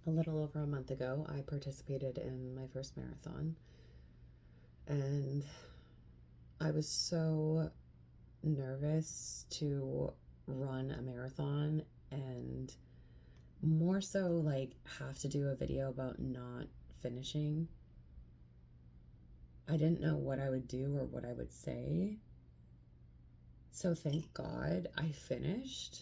A little over a month ago, I participated in my first marathon, and I was so nervous to run a marathon and more so like have to do a video about not finishing. I didn't know what I would do or what I would say. So thank God I finished.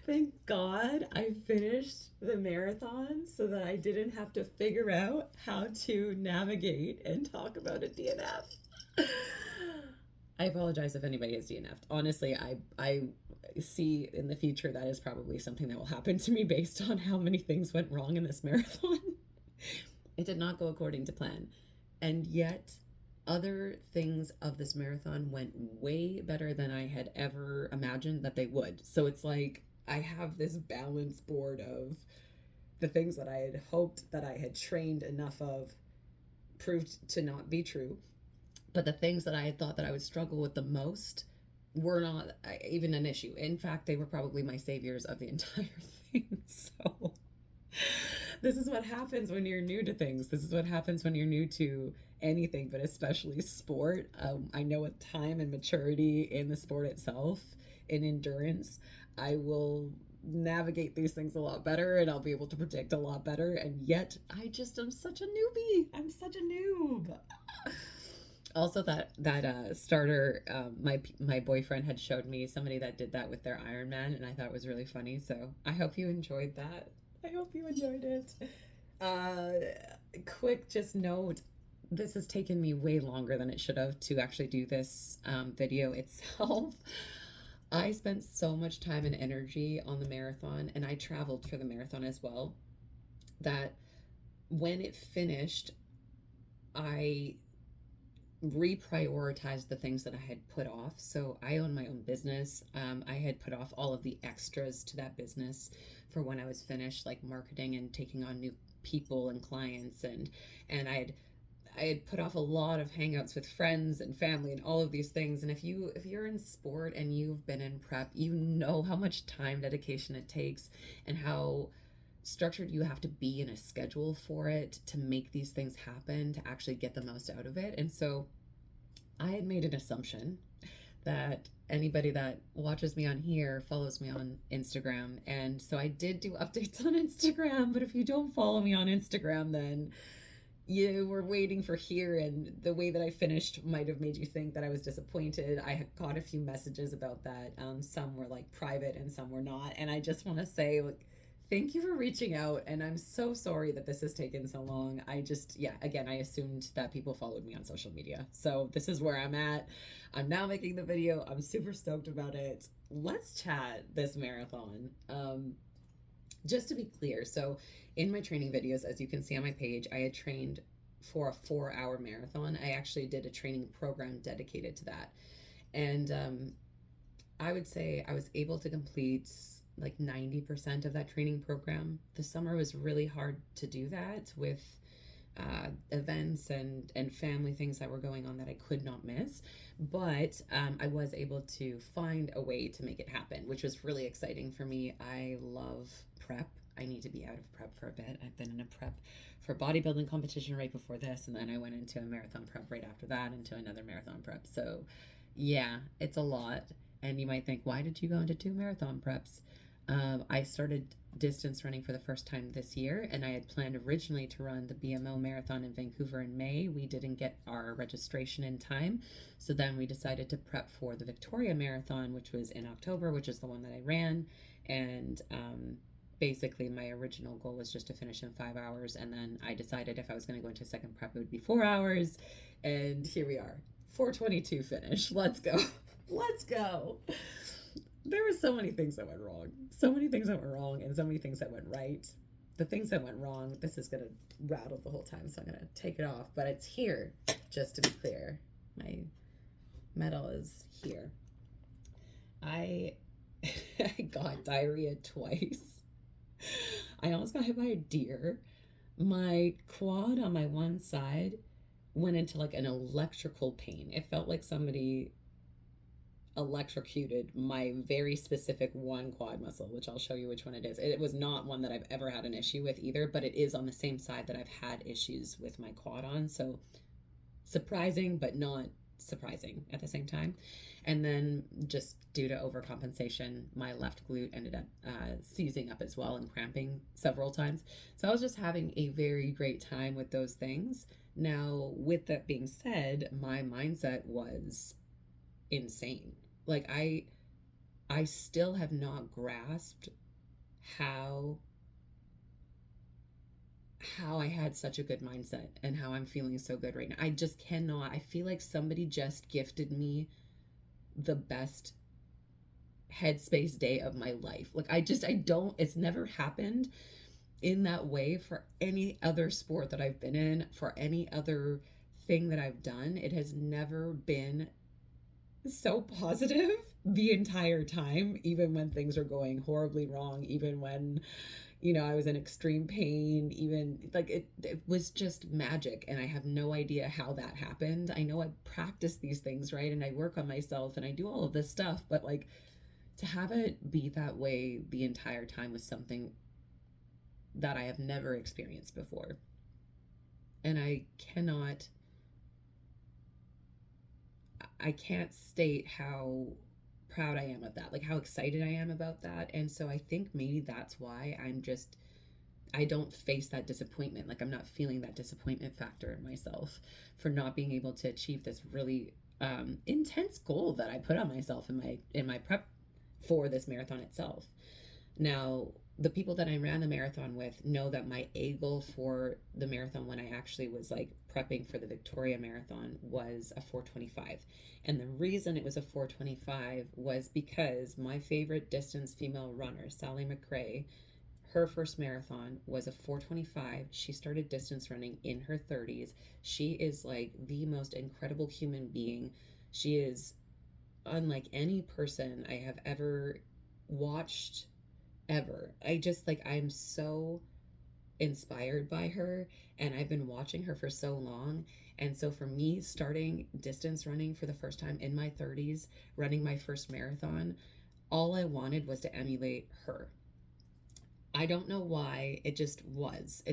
Thank God I finished the marathon so that I didn't have to figure out how to navigate and talk about a DNF. I apologize if anybody has DNF'd. Honestly, I see in the future that is probably something that will happen to me based on how many things went wrong in this marathon. It did not go according to plan. And yet, other things of this marathon went way better than I had ever imagined that they would. So it's like I have this balance board of the things that I had hoped that I had trained enough of proved to not be true. But the things that I had thought that I would struggle with the most were not even an issue. In fact, they were probably my saviors of the entire thing. So this is what happens when you're new to things. This is what happens when you're new to anything, but especially sport. I know with time and maturity in the sport itself, in endurance, I will navigate these things a lot better and I'll be able to predict a lot better. And yet, I just am such a newbie. I'm such a noob. Also, that starter, my boyfriend had showed me somebody that did that with their Ironman, and I thought it was really funny. So I hope you enjoyed that. I hope you enjoyed it. Quick, just note, this has taken me way longer than it should have to actually do this video itself. I spent so much time and energy on the marathon, and I traveled for the marathon as well, that when it finished, I reprioritized the things that I had put off. So I own my own business. I had put off all of the extras to that business for when I was finished, like marketing and taking on new people and clients, and I had put off a lot of hangouts with friends and family and all of these things. And if you're in sport and you've been in prep, you know how much time dedication it takes and how structured you have to be in a schedule for it to make these things happen, to actually get the most out of it. And so I had made an assumption that anybody that watches me on here follows me on Instagram. And so I did do updates on Instagram, but if you don't follow me on Instagram, then you were waiting for here, and the way that I finished might have made you think that I was disappointed. I got a few messages about that. Some were like private and some were not. And I just want to say, like, thank you for reaching out. And I'm so sorry that this has taken so long. Yeah, again, I assumed that people followed me on social media. So this is where I'm at. I'm now making the video. I'm super stoked about it. Let's chat this marathon. Just to be clear, so in my training videos, as you can see on my page, I had trained for a 4-hour marathon. I actually did a training program dedicated to that. And I would say I was able to complete like 90% of that training program. The summer was really hard to do that with events and family things that were going on that I could not miss. But I was able to find a way to make it happen, which was really exciting for me. I love prep. I need to be out of prep for a bit. I've been in a prep for a bodybuilding competition right before this, and then I went into a marathon prep right after that, into another marathon prep. So, yeah, it's a lot. And you might think, why did you go into 2 marathon preps? I started distance running for the first time this year, and I had planned originally to run the BMO Marathon in Vancouver in May. We didn't get our registration in time, so then we decided to prep for the Victoria Marathon, which was in October, which is the one that I ran. And basically, my original goal was just to finish in 5 hours, and then I decided if I was going to go into second prep, it would be 4 hours, and here we are, 4:22 finish. Let's go. Let's go. There were so many things that went wrong. So many things that went wrong and so many things that went right. The things that went wrong, this is going to rattle the whole time, so I'm going to take it off. But it's here, just to be clear. My medal is here. I got diarrhea twice. I almost got hit by a deer. My quad on my one side went into like an electrical pain. It felt like somebody electrocuted my very specific one quad muscle, which I'll show you which one it is. It was not one that I've ever had an issue with either, but it is on the same side that I've had issues with my quad on. So surprising, but not surprising at the same time. And then just due to overcompensation, my left glute ended up seizing up as well and cramping several times. So I was just having a very great time with those things. Now, with that being said, my mindset was insane. Like I still have not grasped how I had such a good mindset and how I'm feeling so good right now. I just cannot. I feel like somebody just gifted me the best headspace day of my life. Like I don't, it's never happened in that way for any other sport that I've been in, for any other thing that I've done. It has never been so positive the entire time, even when things are going horribly wrong, even when I was in extreme pain, even like it was just magic. And I have no idea how that happened. I know I practice these things, right? And I work on myself and I do all of this stuff, but like to have it be that way the entire time was something that I have never experienced before. And I can't state how proud I am of that, like how excited I am about that. And so I think maybe that's why I don't face that disappointment. Like I'm not feeling that disappointment factor in myself for not being able to achieve this really intense goal that I put on myself in my prep for this marathon itself. Now, the people that I ran the marathon with know that my A goal for the marathon when I actually was like prepping for the Victoria Marathon was a 4:25. And the reason it was a 4:25 was because my favorite distance female runner, Sally McRae, her first marathon was a 4:25. She started distance running in her 30s. She is like the most incredible human being. She is unlike any person I have ever watched ever. I'm so inspired by her, and I've been watching her for so long. And so for me, starting distance running for the first time in my 30s, running my first marathon, all I wanted was to emulate her. I don't know why. It just was.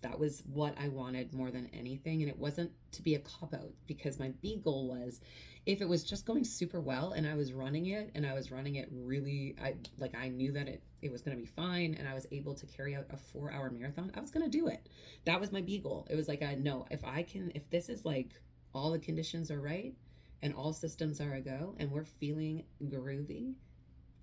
That was what I wanted more than anything. And it wasn't to be a cop out, because my B goal was, if it was just going super well and I was running it really, I knew that it was going to be fine and I was able to carry out a 4-hour marathon, I was going to do it. That was my B goal. It was like, no, if this is like all the conditions are right and all systems are a go and we're feeling groovy,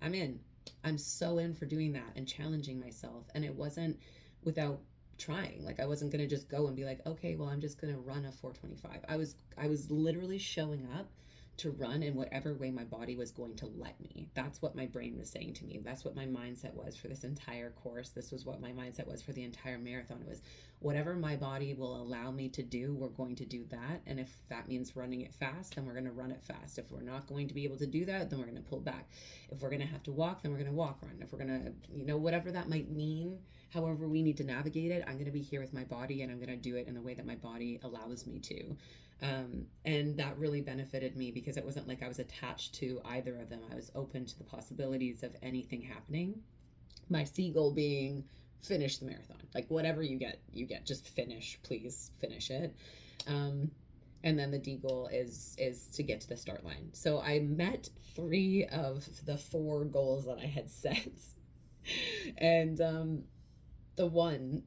I'm in. I'm so in for doing that and challenging myself. And it wasn't without trying. Like I wasn't going to just go and be like, okay, well, I'm just going to run a 4:25. I was literally showing up to run in whatever way my body was going to let me. That's what my brain was saying to me. That's what my mindset was for this entire course. This was what my mindset was for the entire marathon. It was whatever my body will allow me to do, we're going to do that. And if that means running it fast, then we're going to run it fast. If we're not going to be able to do that, then we're going to pull back. If we're going to have to walk, then we're going to walk, run. If we're going to, whatever that might mean, however we need to navigate it, I'm going to be here with my body and I'm going to do it in the way that my body allows me to. And that really benefited me because it wasn't like I was attached to either of them. I was open to the possibilities of anything happening. My C goal being finish the marathon. Like whatever you get, just finish, please finish it. And then the D goal is to get to the start line. So I met 3 of the 4 goals that I had set. And the one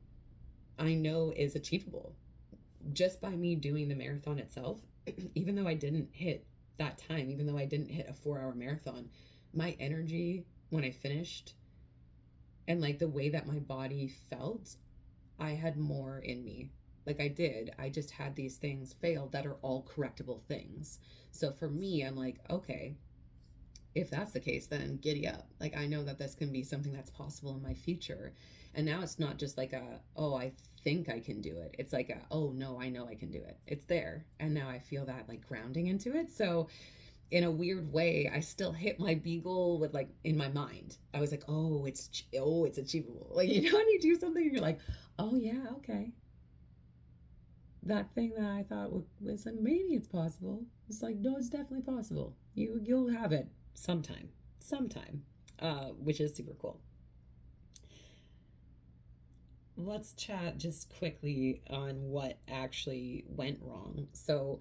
I know is achievable just by me doing the marathon itself. Even though I didn't hit that time, even though I didn't hit a 4-hour marathon, my energy when I finished and like the way that my body felt, I had more in me. Like I just had these things failed that are all correctable things. So for me, I'm like, okay, if that's the case, then giddy up. Like I know that this can be something that's possible in my future. And now it's not just like I think I can do it. It's like oh no, I know I can do it. It's there. And now I feel that like grounding into it. So in a weird way, I still hit my B goal with like in my mind. I was like, it's achievable. Like, when you do something and you're like, oh yeah, okay. that thing that I thought was like, maybe it's possible. It's like, no, it's definitely possible. You'll have it sometime, which is super cool. Let's chat just quickly on what actually went wrong. So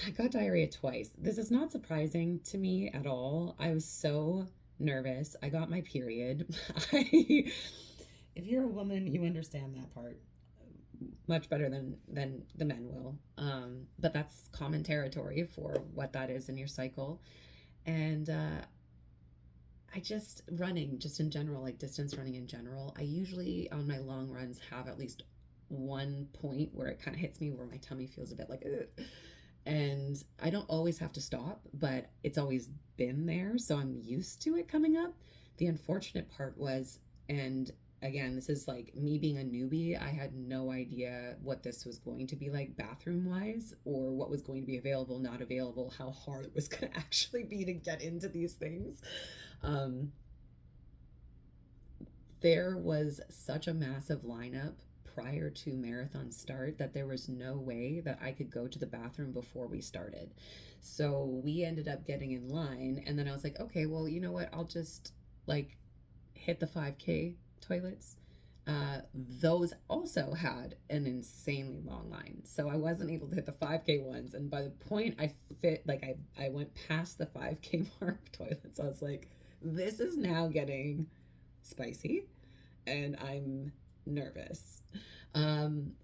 I got diarrhea twice. This is not surprising to me at all. I was so nervous. I got my period. I, if you're a woman, you understand that part much better than the men will. But that's common territory for what that is in your cycle. And I just running, just in general, like distance running in general, I usually on my long runs have at least one point where it kind of hits me where my tummy feels a bit like, ugh. And I don't always have to stop, but it's always been there. So I'm used to it coming up. The unfortunate part was, and again, this is like me being a newbie, I had no idea what this was going to be like bathroom wise, or what was going to be available, not available, how hard it was going to actually be to get into these things. Um, there was such a massive lineup prior to marathon start that there was no way that I could go to the bathroom before we started. So we ended up getting in line, and then I was like, okay, well, you know what? I'll just like hit the 5K toilets. Those also had an insanely long line. So I wasn't able to hit the 5K ones. And by the point I went past the 5K mark toilets, I was like, this is now getting spicy and I'm nervous.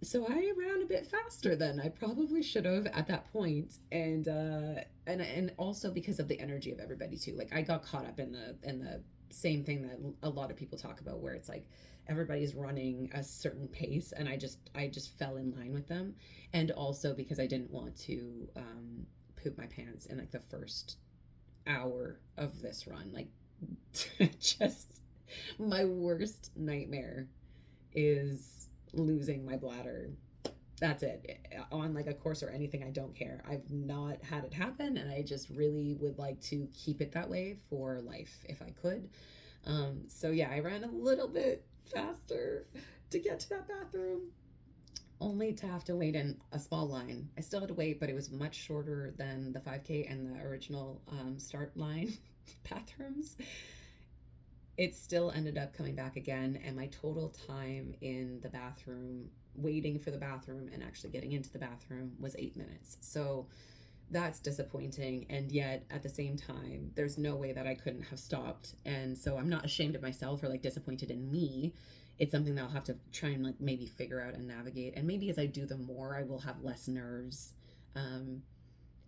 So I ran a bit faster than I probably should have at that point, and also because of the energy of everybody too. Like I got caught up in the same thing that a lot of people talk about, where it's like everybody's running a certain pace, and I just fell in line with them, and also because I didn't want to poop my pants in like the first hour of this run, like just my worst nightmare is losing my bladder. That's it. On like a course or anything, I don't care. I've not had it happen, and I just really would like to keep it that way for life if I could. So yeah, I ran a little bit faster to get to that bathroom, only to have to wait in a small line. I still had to wait, but it was much shorter than the 5K and the original start line bathrooms. It still ended up coming back again, and my total time in the bathroom, waiting for the bathroom and actually getting into the bathroom, was 8 minutes. So that's disappointing, and yet at the same time there's no way that I couldn't have stopped. And so I'm not ashamed of myself or like disappointed in me. It's something that I'll have to try and like maybe figure out and navigate, and maybe as I do them more I will have less nerves, um,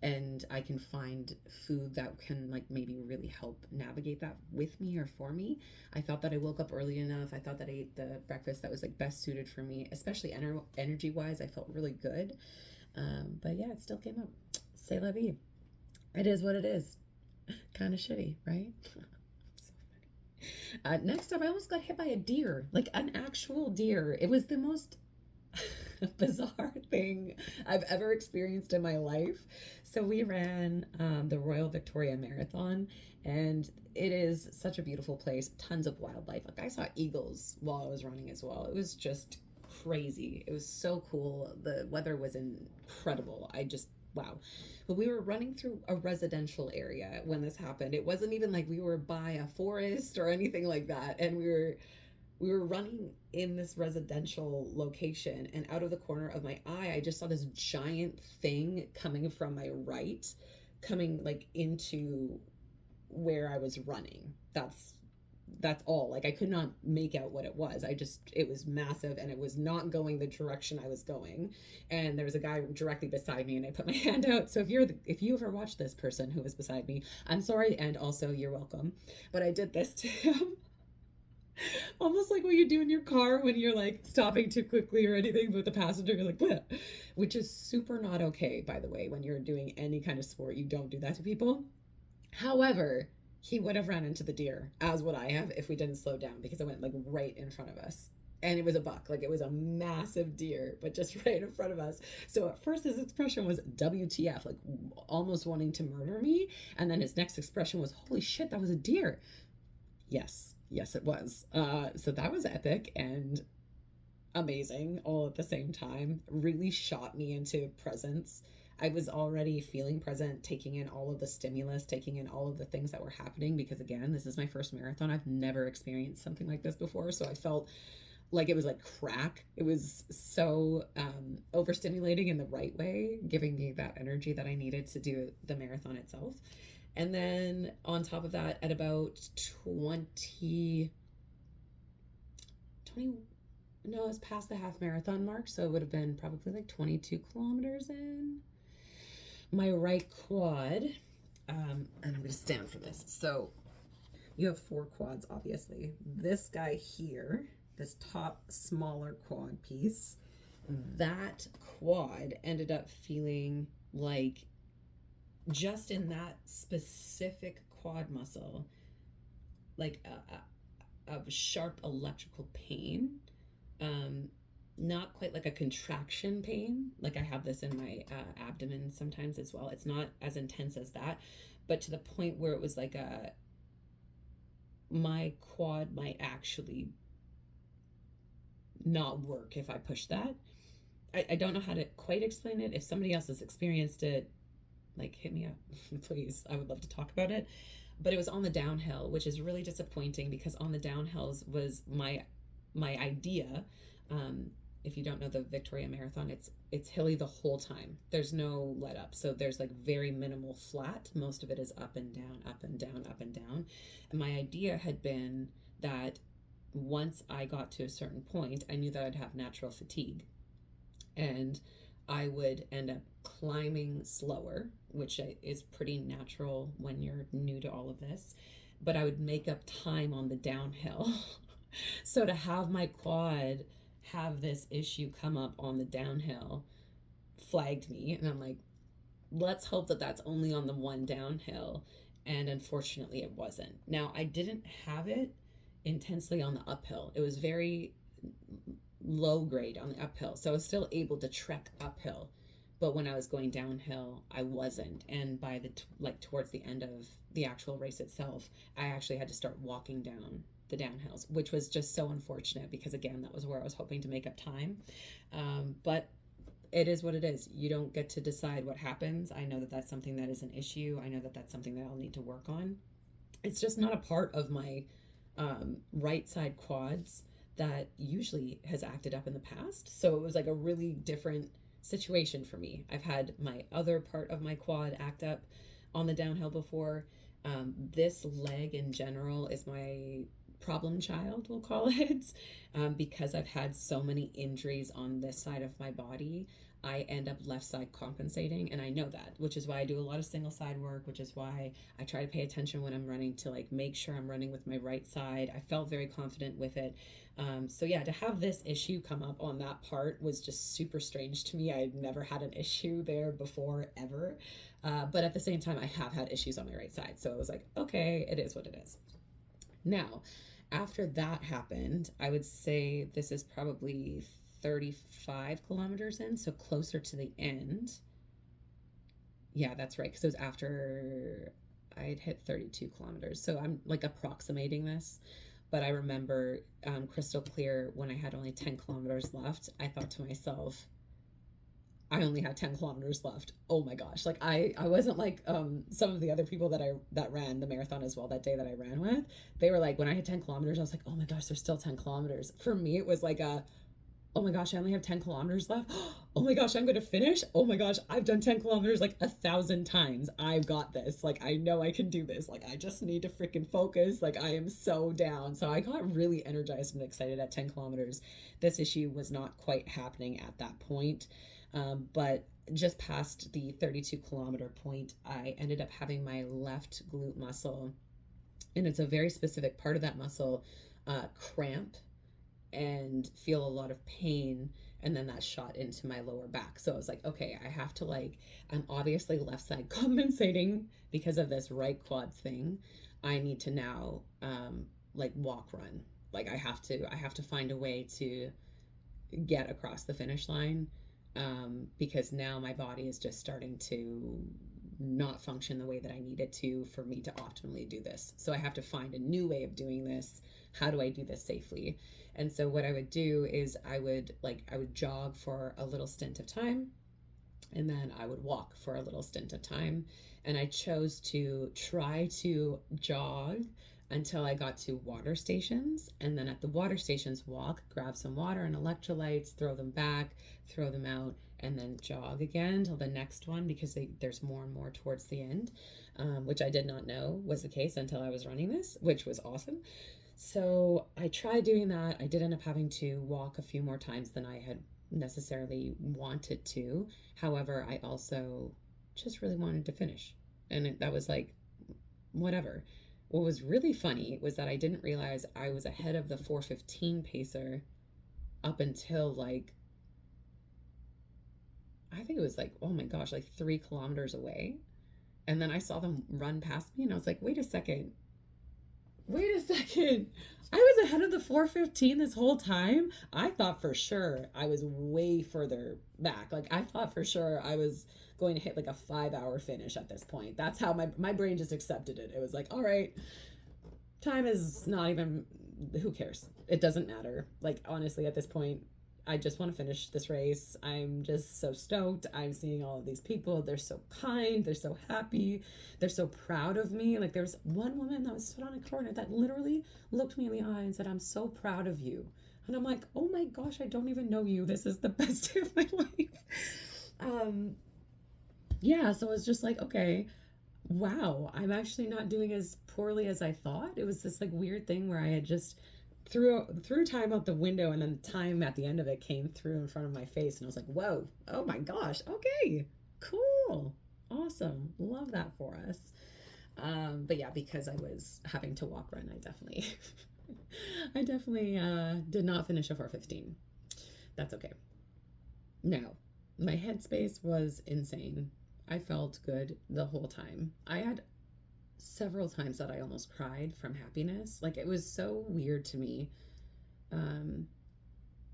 and I can find food that can like maybe really help navigate that with me or for me. I thought that I woke up early enough. I thought that I ate the breakfast that was like best suited for me, especially energy wise. I felt really good. But yeah, it still came up. C'est la vie. It is what it is. Kind of shitty, right? Next up, I almost got hit by a deer, like an actual deer. It was the most bizarre thing I've ever experienced in my life. So we ran the Royal Victoria Marathon, and it is such a beautiful place. Tons of wildlife. Like I saw eagles while I was running as well. It was just crazy. It was so cool. The weather was incredible. I just wow. But we were running through a residential area when this happened. It wasn't even like we were by a forest or anything like that. And we were running in this residential location, and out of the corner of my eye I just saw this giant thing coming from my right, coming like into where I was running. That's all. Like I could not make out what it was. It was massive, and it was not going the direction I was going. And there was a guy directly beside me, and I put my hand out. So if you ever watch this, person who was beside me, I'm sorry, and also you're welcome. But I did this to him. Almost like what you do in your car when you're like stopping too quickly or anything with the passenger, you're like, bleh. Which is super not okay, by the way. When you're doing any kind of sport, you don't do that to people. However, he would have ran into the deer, as would I have, if we didn't slow down, because it went like right in front of us. And it was a buck, like it was a massive deer, but just right in front of us. So at first his expression was WTF, like almost wanting to murder me. And then his next expression was, holy shit, that was a deer. Yes, it was. So that was epic. And amazing all at the same time, really shot me into presence. I was already feeling present, taking in all of the stimulus, taking in all of the ththings that were happening because, again, this is my first marathon. I've never experienced something like this before. So I felt like it was like crack. It was so overstimulating in the right way, giving me that energy that I needed to do the marathon itself. And then on top of that, at about 20, no, it's past the half marathon mark. So it would have been probably like 22 kilometers in. My right quad, and I'm going to stand for this. So you have 4 quads, obviously. This guy here, this top smaller quad piece, that quad ended up feeling like, just in that specific quad muscle, like a sharp electrical pain. Not quite like a contraction pain. Like I have this in my abdomen sometimes as well. It's not as intense as that, but to the point where it was like my quad might actually not work if I push that. I don't know how to quite explain it. If somebody else has experienced it, like hit me up, please. I would love to talk about it. But it was on the downhill, which is really disappointing because on the downhills was my idea. If you don't know the Victoria Marathon, it's hilly the whole time. There's no let up. So there's like very minimal flat. Most of it is up and down, up and down, up and down. And my idea had been that once I got to a certain point, I knew that I'd have natural fatigue. And I would end up climbing slower, which is pretty natural when you're new to all of this. But I would make up time on the downhill. So to have my quad have this issue come up on the downhill flagged me. And I'm like, let's hope that that's only on the one downhill. And unfortunately, it wasn't. Now, I didn't have it intensely on the uphill. It was very low grade on the uphill. So I was still able to trek uphill. But when I was going downhill, I wasn't. And by towards the end of the actual race itself, I actually had to start walking down the downhills, which was just so unfortunate because, again, that was where I was hoping to make up time. But it is what it is. You don't get to decide what happens. I know that that's something that is an issue. I know that that's something that I'll need to work on. It's just not a part of my right side quads that usually has acted up in the past. So it was like a really different situation for me. I've had my other part of my quad act up on the downhill before. This leg in general is my problem child, we'll call it, because I've had so many injuries on this side of my body. I end up left side compensating, and I know that, which is why I do a lot of single side work, which is why I try to pay attention when I'm running to like make sure I'm running with my right side. I felt very confident with it. So yeah, to have this issue come up on that part was just super strange to me. I had never had an issue there before, ever. But at the same time, I have had issues on my right side. So I was like, okay, it is what it is. Now, after that happened, I would say this is probably 35 kilometers in, so closer to the end. Yeah, that's right, because it was after I had hit 32 kilometers. So I'm like approximating this. But I remember crystal clear when I had only 10 kilometers left, I thought to myself, I only have 10 kilometers left. Oh my gosh. Like I wasn't like some of the other people that ran the marathon as well that day that I ran with. They were like, when I hit 10 kilometers, I was like, oh my gosh, there's still 10 kilometers. For me, it was like oh my gosh, I only have 10 kilometers left. Oh my gosh, I'm going to finish. Oh my gosh, I've done 10 kilometers like 1,000 times. I've got this. Like, I know I can do this. Like, I just need to freaking focus. Like, I am so down. So I got really energized and excited at 10 kilometers. This issue was not quite happening at that point. But just past the 32 kilometer point, I ended up having my left glute muscle, and it's a very specific part of that muscle, cramp and feel a lot of pain, and then that shot into my lower back. So I was like, okay, I have to I'm obviously left side compensating because of this right quad thing. I need to now walk run. Like I have to find a way to get across the finish line, because now my body is just starting to not function the way that I need it to for me to optimally do this. So I have to find a new way of doing this. How do I do this safely? And so what I would do is I would jog for a little stint of time, and then I would walk for a little stint of time. And I chose to try to jog until I got to water stations. And then at the water stations, walk, grab some water and electrolytes, throw them back, throw them out, and then jog again until the next one, because there's more and more towards the end, which I did not know was the case until I was running this, which was awesome. So I tried doing that. I did end up having to walk a few more times than I had necessarily wanted to. However, I also just really wanted to finish. And that was like, whatever. What was really funny was that I didn't realize I was ahead of the 4:15 pacer up until like, I think it was like, oh my gosh, like 3 kilometers away. And then I saw them run past me and I was like, wait a second. I was ahead of the 4:15 this whole time. I thought for sure I was way further back. Like I thought for sure I was going to hit like a 5-hour finish at this point. That's how my brain just accepted it. It was like, all right, time is not even, who cares? It doesn't matter. Like honestly, at this point, I just want to finish this race. I'm just so stoked. I'm seeing all of these people. They're so kind. They're so happy. They're so proud of me. Like there's one woman that was stood on a corner that literally looked me in the eye and said, "I'm so proud of you." And I'm like, oh my gosh, I don't even know you. This is the best day of my life. Yeah, so it was just like, okay, wow, I'm actually not doing as poorly as I thought. It was this like weird thing where I had just threw time out the window, and then time at the end of it came through in front of my face, and I was like, whoa, oh my gosh, okay, cool, awesome, love that for us. But yeah, because I was having to walk run, I definitely did not finish a 4:15. That's okay. Now, my headspace was insane. I felt good the whole time. I had several times that I almost cried from happiness. Like it was so weird to me. Um,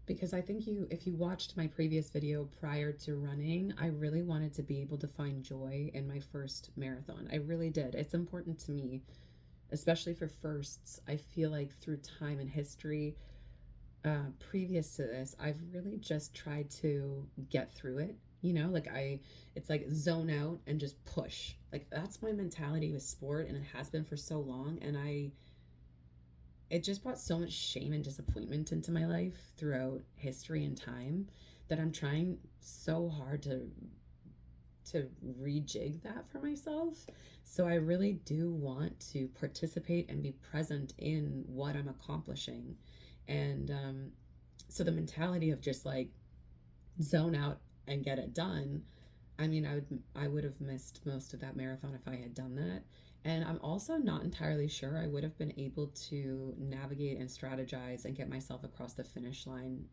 because I think if you watched my previous video prior to running, I really wanted to be able to find joy in my first marathon. I really did. It's important to me, especially for firsts. I feel like through time and history, previous to this, I've really just tried to get through it. Like it's like zone out and just push. Like that's my mentality with sport, and it has been for so long. And it just brought so much shame and disappointment into my life throughout history and time that I'm trying so hard to rejig that for myself. So I really do want to participate and be present in what I'm accomplishing. And so the mentality of just like zone out and get it done, I mean, I would have missed most of that marathon if I had done that. And I'm also not entirely sure I would have been able to navigate and strategize and get myself across the finish line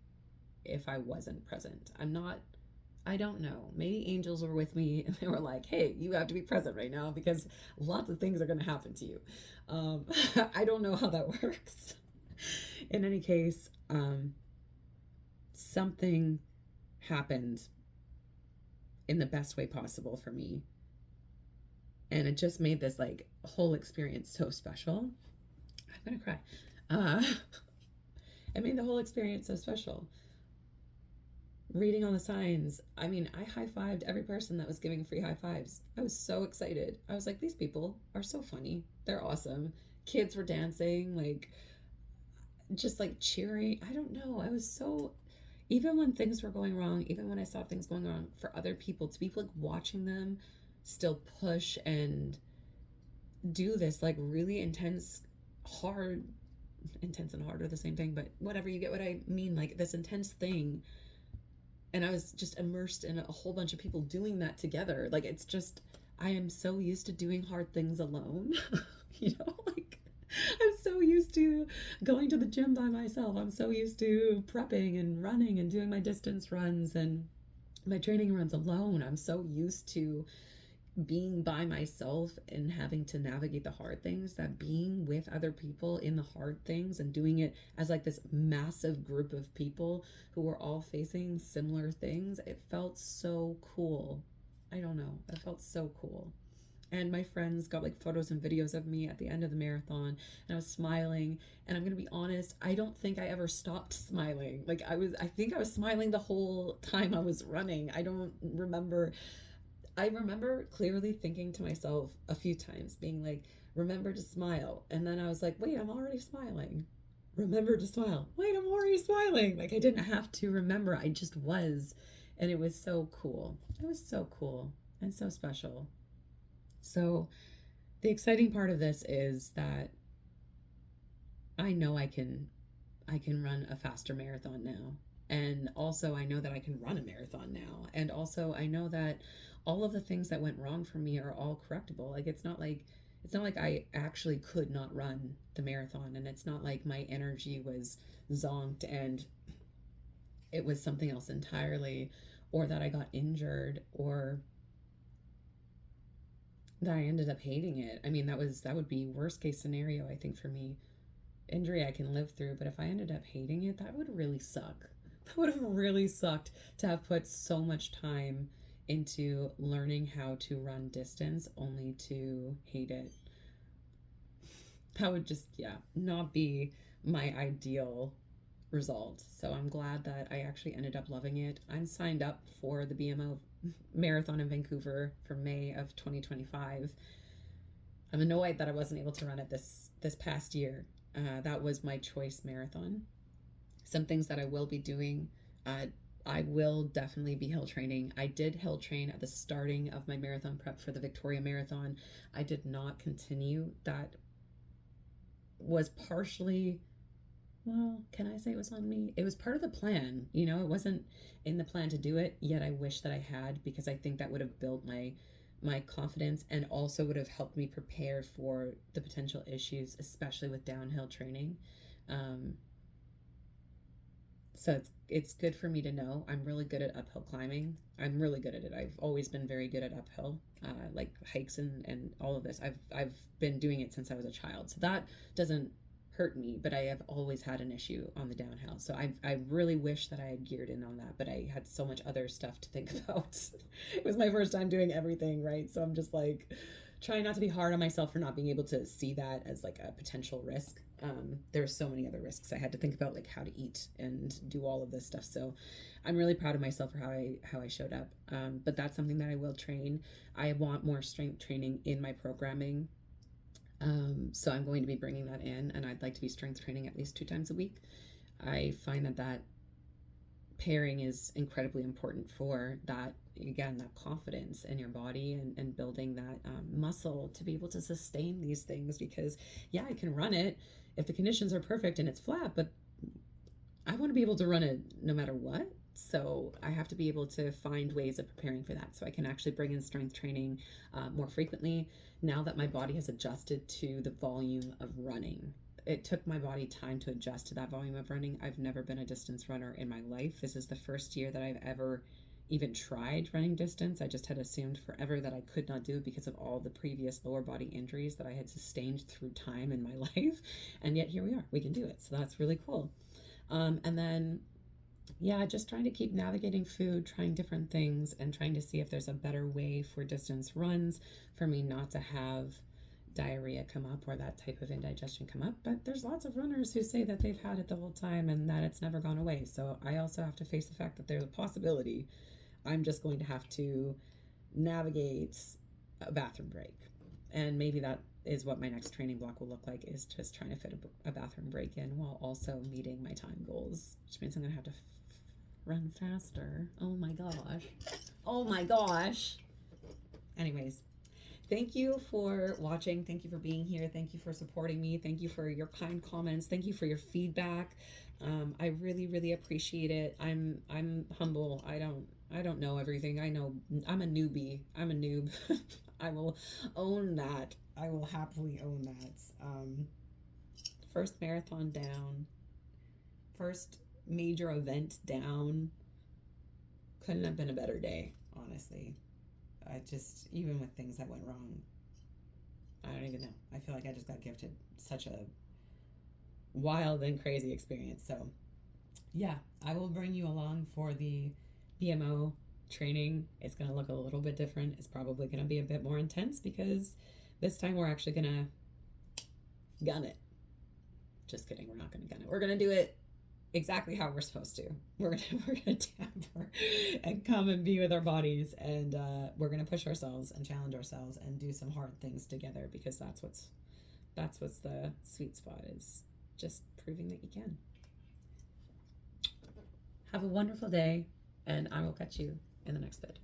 if I wasn't present. I don't know. Maybe angels were with me and they were like, hey, you have to be present right now because lots of things are going to happen to you. I don't know how that works. In any case, something happened in the best way possible for me. And it just made this like whole experience so special. I'm going to cry. It made the whole experience so special. Reading all the signs. I mean, I high-fived every person that was giving free high fives. I was so excited. I was like, these people are so funny. They're awesome. Kids were dancing, like, just like cheering. I don't know. I was so, even when things were going wrong, even when I saw things going wrong for other people, to be like watching them still push and do this like really intense and hard are the same thing, but whatever, you get what I mean, like this intense thing. And I was just immersed in a whole bunch of people doing that together. Like it's just, I am so used to doing hard things alone. Like I'm so used to going to the gym by myself. I'm so used to prepping and running and doing my distance runs and my training runs alone. I'm so used to being by myself and having to navigate the hard things, that being with other people in the hard things and doing it as like this massive group of people who were all facing similar things, it felt so cool. I don't know. It felt so cool. And my friends got like photos and videos of me at the end of the marathon, and I was smiling. And I'm gonna be honest, I don't think I ever stopped smiling. Like I think I was smiling the whole time I was running. I don't remember. I remember clearly thinking to myself a few times, being like, remember to smile. And then I was like, wait, I'm already smiling. Remember to smile. Wait, I'm already smiling. Like I didn't have to remember, I just was. And it was so cool. It was so cool and so special. So the exciting part of this is that I know I can run a faster marathon now. And also I know that I can run a marathon now. And also I know that all of the things that went wrong for me are all correctable. Like it's not like I actually could not run the marathon, and it's not like my energy was zonked and it was something else entirely, or that I got injured, or that I ended up hating it. I mean, that would be worst case scenario I think for me. Injury I can live through, but if I ended up hating it, that would really suck. That would have really sucked to have put so much time into learning how to run distance only to hate it. That would just, yeah, not be my ideal result. So I'm glad that I actually ended up loving it. I'm signed up for the BMO Marathon in Vancouver for May of 2025. I'm annoyed that I wasn't able to run it this past year. That was my choice marathon. Some things that I will be doing. I will definitely be hill training. I did hill train at the starting of my marathon prep for the Victoria Marathon. I did not continue. That was partially, well, can I say it was on me? It was part of the plan. It wasn't in the plan to do it, yet I wish that I had, because I think that would have built my confidence and also would have helped me prepare for the potential issues, especially with downhill training. Um, so it's good for me to know. I'm really good at uphill climbing. I'm really good at it. I've always been very good at uphill, like hikes and all of this. I've been doing it since I was a child, so that doesn't hurt me. But I have always had an issue on the downhill. So I really wish that I had geared in on that, but I had so much other stuff to think about. It was my first time doing everything, right? So I'm just like trying not to be hard on myself for not being able to see that as like a potential risk. There's so many other risks I had to think about, like how to eat and do all of this stuff. So I'm really proud of myself for how I showed up. But that's something that I will train. I want more strength training in my programming. So I'm going to be bringing that in, and I'd like to be strength training at least 2 times a week. I find that pairing is incredibly important for that, again, that confidence in your body, and building that muscle to be able to sustain these things. Because yeah, I can run it if the conditions are perfect and it's flat, but I want to be able to run it no matter what. So I have to be able to find ways of preparing for that, so I can actually bring in strength training more frequently now that my body has adjusted to the volume of running. It took my body time to adjust to that volume of running. I've never been a distance runner in my life. This is the first year that I've ever even tried running distance. I just had assumed forever that I could not do it because of all the previous lower body injuries that I had sustained through time in my life. And yet here we are. We can do it. So that's really cool. And then, yeah, just trying to keep navigating food, trying different things, and trying to see if there's a better way for distance runs for me not to have diarrhea come up or that type of indigestion come up. But there's lots of runners who say that they've had it the whole time and that it's never gone away. So I also have to face the fact that there's a possibility I'm just going to have to navigate a bathroom break. And maybe that is what my next training block will look like, is just trying to fit a bathroom break in while also meeting my time goals, which means I'm going to have to run faster. Oh my gosh. Oh my gosh. Anyways, thank you for watching. Thank you for being here. Thank you for supporting me. Thank you for your kind comments. Thank you for your feedback. I really, really appreciate it. I'm humble. I don't know everything. I know I'm a newbie. I'm a noob. I will own that. I will happily own that. First marathon down. First major event down. Couldn't have been a better day, honestly. I just, even with things that went wrong, I don't even know. I feel like I just got gifted such a wild and crazy experience. So yeah, I will bring you along for the BMO training is going to look a little bit different. It's probably going to be a bit more intense because this time we're actually going to gun it. Just kidding. We're not going to gun it. We're going to do it exactly how we're supposed to. We're gonna tamper and come and be with our bodies, and we're gonna push ourselves and challenge ourselves and do some hard things together, because that's what's the sweet spot, is just proving that you can. Have a wonderful day, and I will catch you in the next vid.